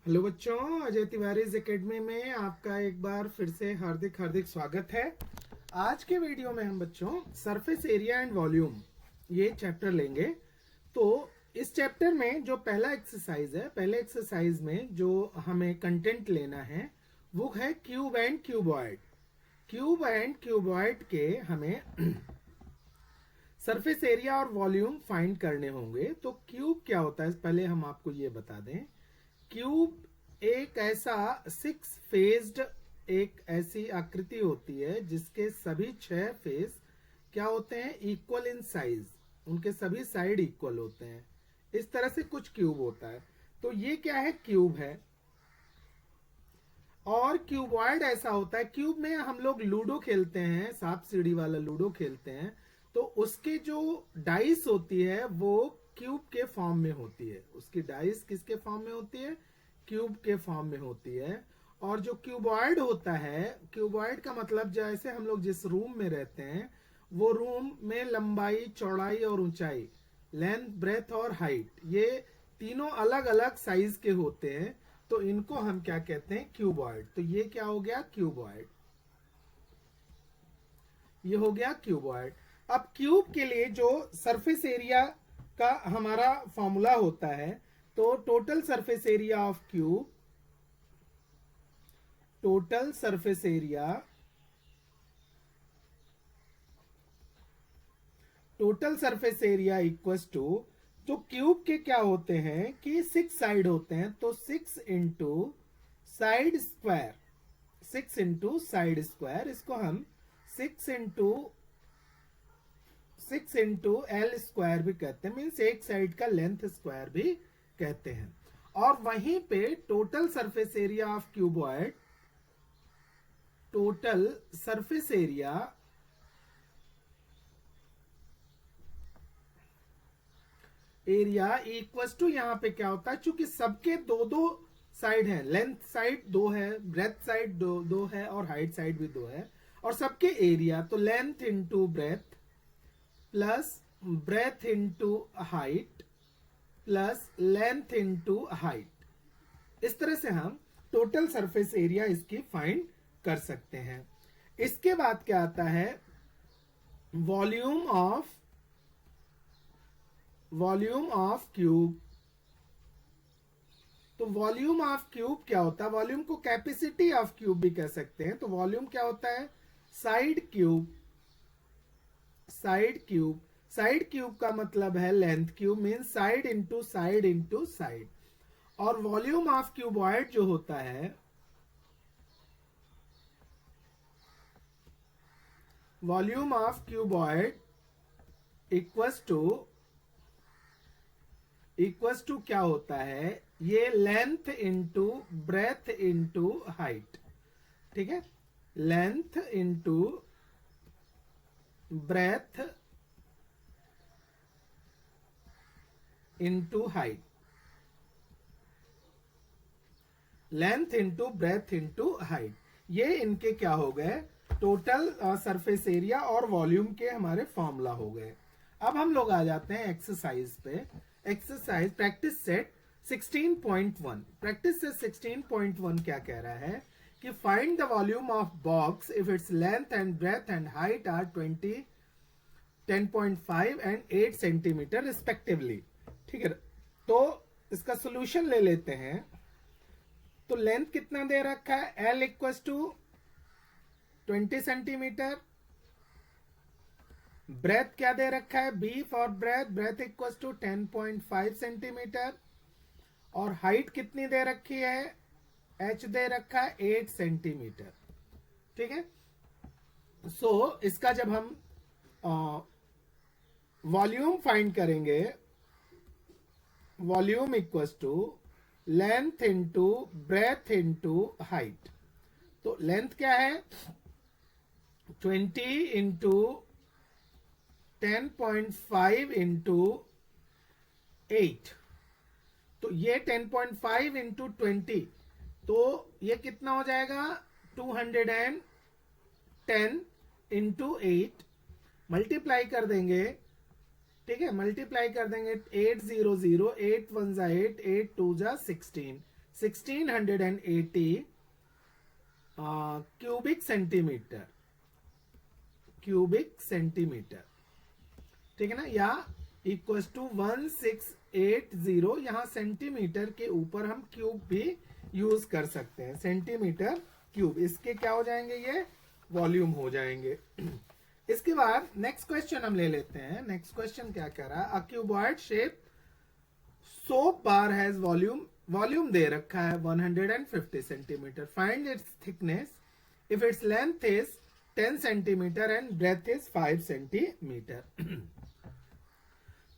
Hello बच्चों, Ajay Tiwari academy में आपका एक बार फिर से हार्दिक हार्दिक स्वागत है। आज के वीडियो में हम बच्चों सरफेस एरिया एंड वॉल्यूम ये चैप्टर लेंगे। तो इस चैप्टर में जो पहला एक्सरसाइज है, पहले एक्सरसाइज में जो हमें कंटेंट लेना है वो है cube and cuboid. Cube and cuboid के हमें सरफेस एरिया और वॉल्यूम फाइंड करने होंगे। तो क्यूब क्या होता है पहले हम आपको ये बता दें। क्यूब एक ऐसा सिक्स फेस्ड एक ऐसी आकृति होती है जिसके सभी 6 फेस क्या होते हैं, इक्वल इन साइज, उनके सभी साइड इक्वल होते हैं। इस तरह से कुछ क्यूब होता है। तो ये क्या है, क्यूब है। और क्यूबॉइड ऐसा होता है, क्यूब में हम लोग लूडो खेलते हैं, सांप सीढ़ी वाला लूडो खेलते हैं, तो उसके जो डाइस होती है वो क्यूब के फॉर्म में होती है। उसकी डाइस किसके फॉर्म में होती है, क्यूब के फॉर्म में होती है। और जो क्यूबॉइड होता है, क्यूबॉइड का मतलब जैसे हम लोग जिस रूम में रहते हैं वो रूम में लंबाई, चौड़ाई और ऊंचाई, लेंथ, ब्रेथ और हाइट, ये तीनों अलग अलग साइज के होते हैं। तो इनको हम क्या कहते हैं, क्यूबॉइड। तो ये क्या हो गया, क्यूबॉइड। ये हो गया क्यूबॉइड। अब क्यूब के लिए जो सरफेस एरिया का हमारा फॉर्मूला होता है, तो total surface area of cube, total surface area, total surface area equals to, तो क्यूब के क्या होते हैं कि 6 साइड होते हैं, तो 6 into side square, 6 into side square, इसको हम 6 इंटू एल स्क्वायर भी कहते हैं, मीन्स एक साइड का लेंथ स्क्वायर भी कहते हैं। और वहीं पे total surface area of cuboid, total surface area equals to, यहां पे क्या होता है, चूंकि सबके दो दो साइड है, लेंथ साइड 2 है, ब्रेथ साइड दो है और हाइट साइड भी 2 है, और सबके एरिया, तो length into breath plus breadth into height plus length into height, इस तरह से हम टोटल सरफेस एरिया इसकी फाइंड कर सकते हैं। इसके बाद क्या आता है, वॉल्यूम ऑफ क्यूब। तो वॉल्यूम ऑफ क्यूब क्या होता है, वॉल्यूम को कैपेसिटी ऑफ क्यूब भी कह सकते हैं। तो वॉल्यूम क्या होता है, side cube, side cube, side cube का मतलब है length cube, mean side into side into side. और वॉल्यूम ऑफ क्यूबॉइड जो होता है, volume of cuboid equals to क्या होता है, ये length into breadth into height, ठीक है, length into breadth into height, length into breadth into height, ये इनके क्या हो गए, टोटल सरफेस एरिया और वॉल्यूम के हमारे फॉर्मूला हो गए। अब हम लोग आ जाते हैं एक्सरसाइज पे। Exercise practice set 16.1। Practice set 16.1 क्या कह रहा है कि find the volume of box if its length and breadth and height are 20, 10.5 and 8 centimetre respectively. ठीक है, तो इसका सोल्यूशन ले लेते हैं। तो लेंथ कितना दे रखा है, L equal to 20 centimetre, breadth क्या दे रखा है, B for breadth, breadth equal to 10.5 centimetre, और हाइट कितनी दे रखी है, H दे रखा है 8 सेंटीमीटर। ठीक है, सो इसका जब हम वॉल्यूम फाइंड करेंगे, volume equal to length into breadth into height. तो लेंथ क्या है, 20 इंटू 10.5 इंटू 8, तो ये 10.5 इंटू 20, तो ये कितना हो जाएगा, 210 इंटू 8, मल्टीप्लाई कर देंगे, ठीक है, मल्टीप्लाई कर देंगे, 8 0 0, 8 1 जा 8, 8 2 जा 16, 1680 क्यूबिक सेंटीमीटर, ठीक है ना, या इक्वल टू 1680, यहां सेंटीमीटर के ऊपर हम क्यूब भी यूज कर सकते हैं, सेंटीमीटर क्यूब, इसके क्या हो जाएंगे, ये वॉल्यूम हो जाएंगे। इसके बाद नेक्स्ट क्वेश्चन हम ले लेते हैं। नेक्स्ट क्वेश्चन क्या कह रहा है, uh cuboid shape soap bar has volume दे रखा है 150 centimetre, find its thickness if its length is 10 centimetre and breadth is 5 centimetre.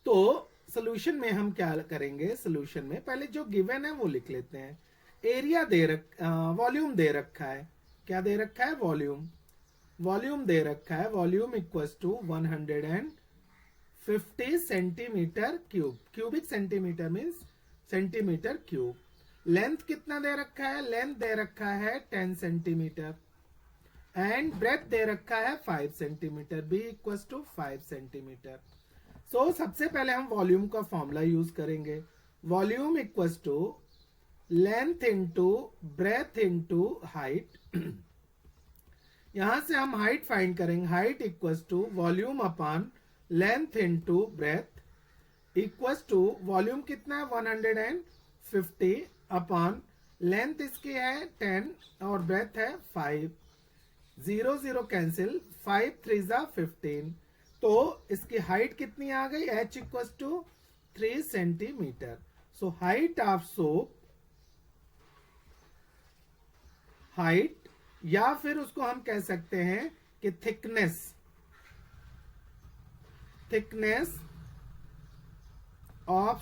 तो सोल्यूशन में हम क्या करेंगे, सोल्यूशन में पहले जो गिवन है वो लिख लेते हैं। एरिया वॉल्यूम दे रखा है, क्या दे रखा है, वॉल्यूम दे रखा है, volume equals to 150 centimetre cube, cubic centimetre means centimetre cube. Length कितना दे रखा है, लेंथ दे रखा है 10 सेंटीमीटर एंड ब्रेथ दे रखा है 5 centimetre, B equals to 5 centimetre. So सबसे पहले हम वॉल्यूम का फॉर्मूला यूज करेंगे, volume equals to length into breadth into height. यहां से हम हाइट फाइंड करेंगे, height equals to volume upon length into breadth equals to volume कितना है 150 अपॉन लेंथ इसकी है 10 और ब्रेथ है 5, 0 0 कैंसिल, 5 3 15, तो इसकी हाइट कितनी आ गई, h equals to 3 centimetre. So height of soap, height या फिर उसको हम कह सकते हैं कि thickness of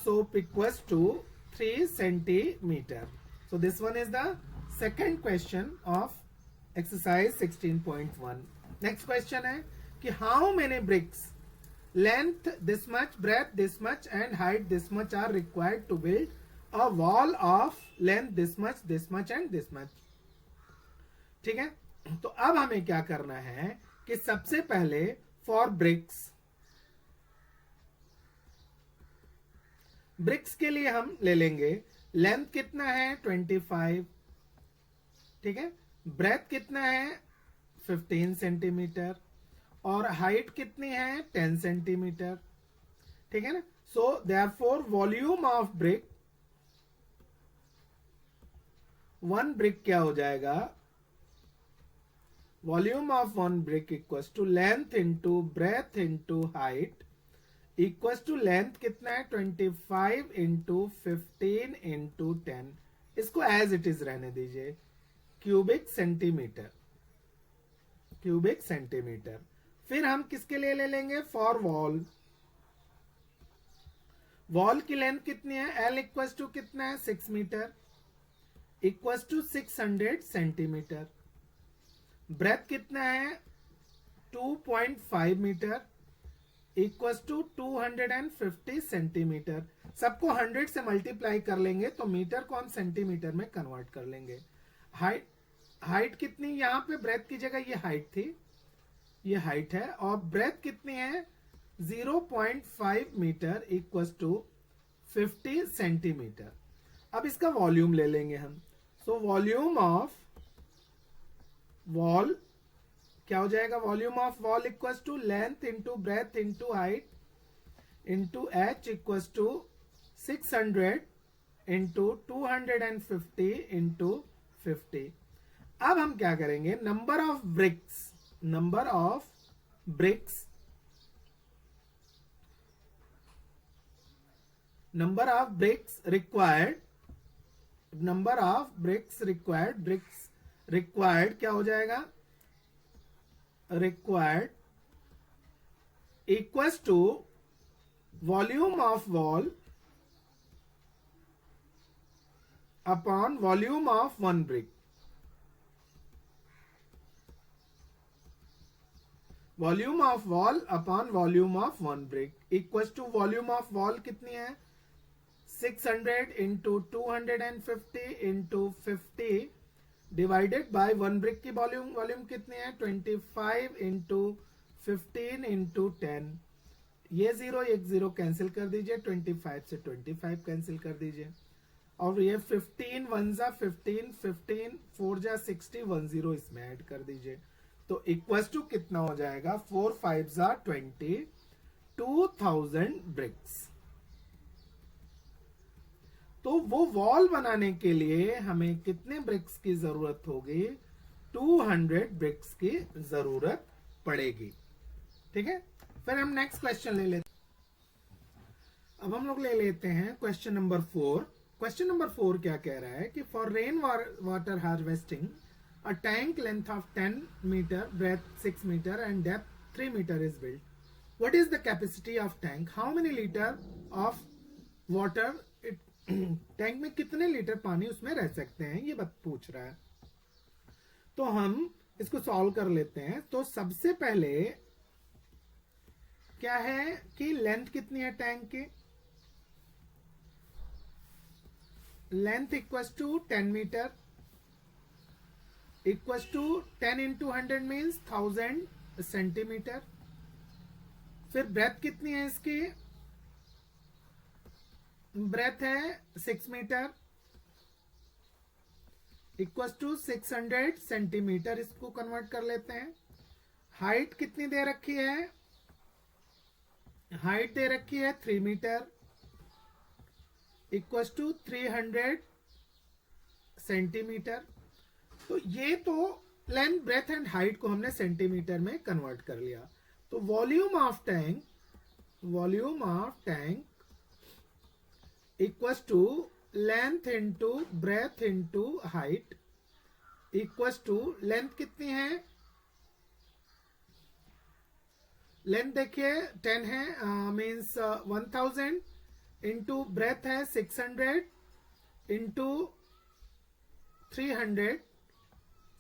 soap equals to 3 centimetre. So this one is the second question of exercise 16.1. Next question है कि how many bricks, length this much, breadth this much and height this much are required to build a wall of length this much and this much. ठीक है, तो अब हमें क्या करना है कि सबसे पहले फॉर ब्रिक्स के लिए हम ले लेंगे, लेंथ कितना है 25, ठीक है, ब्रेथ कितना है 15 सेंटीमीटर और हाइट कितनी है 10 सेंटीमीटर, ठीक है ना। So therefore volume of brick, one brick क्या हो जाएगा, volume of one brick equals to length into breadth into height equals to length कितना है 25 इंटू 15 इंटू 10, इसको एज इट इज रहने दीजिए, क्यूबिक सेंटीमीटर। फिर हम किसके लिए ले लेंगे, फॉर वॉल की लेंथ कितनी है, एल इक्वल्स टू कितना है 6 metre equals to 600 centimetre, breadth कितना है 2.5 मीटर इक्वल्स टू 250 सेंटीमीटर। सबको 100 से मल्टीप्लाई कर लेंगे तो मीटर को हम सेंटीमीटर में कन्वर्ट कर लेंगे। हाइट कितनी, यहां पे ब्रेथ की जगह ये हाइट थी, ये हाइट है, और ब्रेथ कितनी है 0.5 मीटर इक्वल्स टू 50 सेंटीमीटर। अब इसका वॉल्यूम ले लेंगे हम, सो वॉल्यूम ऑफ वॉल क्या हो जाएगा, volume of wall equals to length into breadth into height into h equals to 600 into 250 into 50। अब हम क्या करेंगे, नंबर ऑफ ब्रिक्स रिक्वायर्ड क्या हो जाएगा, required equals to volume of wall upon volume of one brick, volume of wall upon volume of one brick equals to volume of wall कितनी है 600 into 250 into 50 divided by one brick की volume कितनी है 25 into 15 into 10 ये 0 एक 0 cancel कर दीजिए, 25 से 25 कैंसिल कर दीजिए, और ये 15 1 जा 15, 15 4 जा 60, 10 इसमें ऐड कर दीजिए। तो इक्वल टू कितना हो जाएगा, 4 5 जा 20, 2000 ब्रिक्स। तो वो वॉल बनाने के लिए हमें कितने ब्रिक्स की जरूरत होगी, 200 ब्रिक्स की जरूरत पड़ेगी। ठीक है, फिर हम नेक्स्ट क्वेश्चन ले लेते अब हम लोग ले लेते हैं क्वेश्चन नंबर 4। क्वेश्चन नंबर 4 क्या कह रहा है कि for rain water harvesting a tank length of 10 metre, breadth 6 metre and depth 3 metre is built. What is the capacity of tank, how many litre of water it tank में कितने litre पानी उसमें रह सकते हैं, ये बात पूछ रहा है। तो हम इसको सॉल्व कर लेते हैं। तो सबसे पहले क्या है कि लेंथ कितनी है टैंक की, length equals to 10 metre equals to 10 into 100 means 1000 centimetre. फिर ब्रेथ कितनी है इसकी, ब्रेथ है 6 मीटर इक्वल्स टू 600 सेंटीमीटर, इसको कन्वर्ट कर लेते हैं। हाइट कितनी दे रखी है, हाइट दे रखी है 3 मीटर इक्वल्स टू 300 सेंटीमीटर। तो ये तो लेंथ, ब्रेथ एंड हाइट को हमने सेंटीमीटर में कन्वर्ट कर लिया। तो volume of tank equals to length into breadth into height equals to, length कितनी है, लेंथ देखिए 10 है, मीन्स 1000 इंटू ब्रेथ है 600 इंटू 300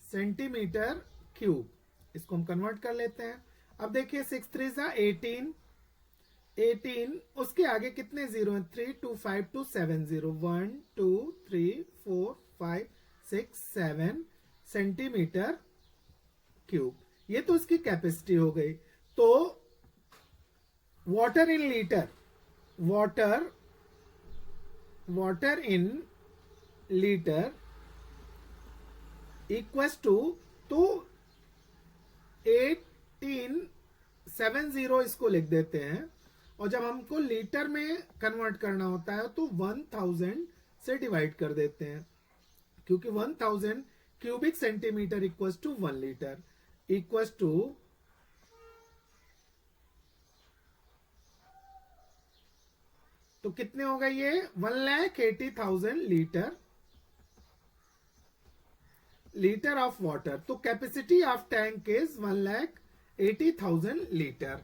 सेंटीमीटर क्यूब, इसको हम कन्वर्ट कर लेते हैं। अब देखिए 6 3 जा 18, 18 उसके आगे कितने जीरो हैं, 3 2 5 2 7 0, 1 2 3 4 5 6 7 सेंटीमीटर क्यूब। ये तो इसकी कैपेसिटी हो गई। तो water in litre, water in litre equals to, तो 1870 इसको लिख देते हैं, और जब हमको लीटर में कन्वर्ट करना होता है तो 1000 से डिवाइड कर देते हैं, क्योंकि 1000 cubic centimetre equals to 1 litre equals to, तो कितने हो गए ये 1,80,000 लीटर ऑफ वाटर। तो capacity of tank is 1,80,000 litre.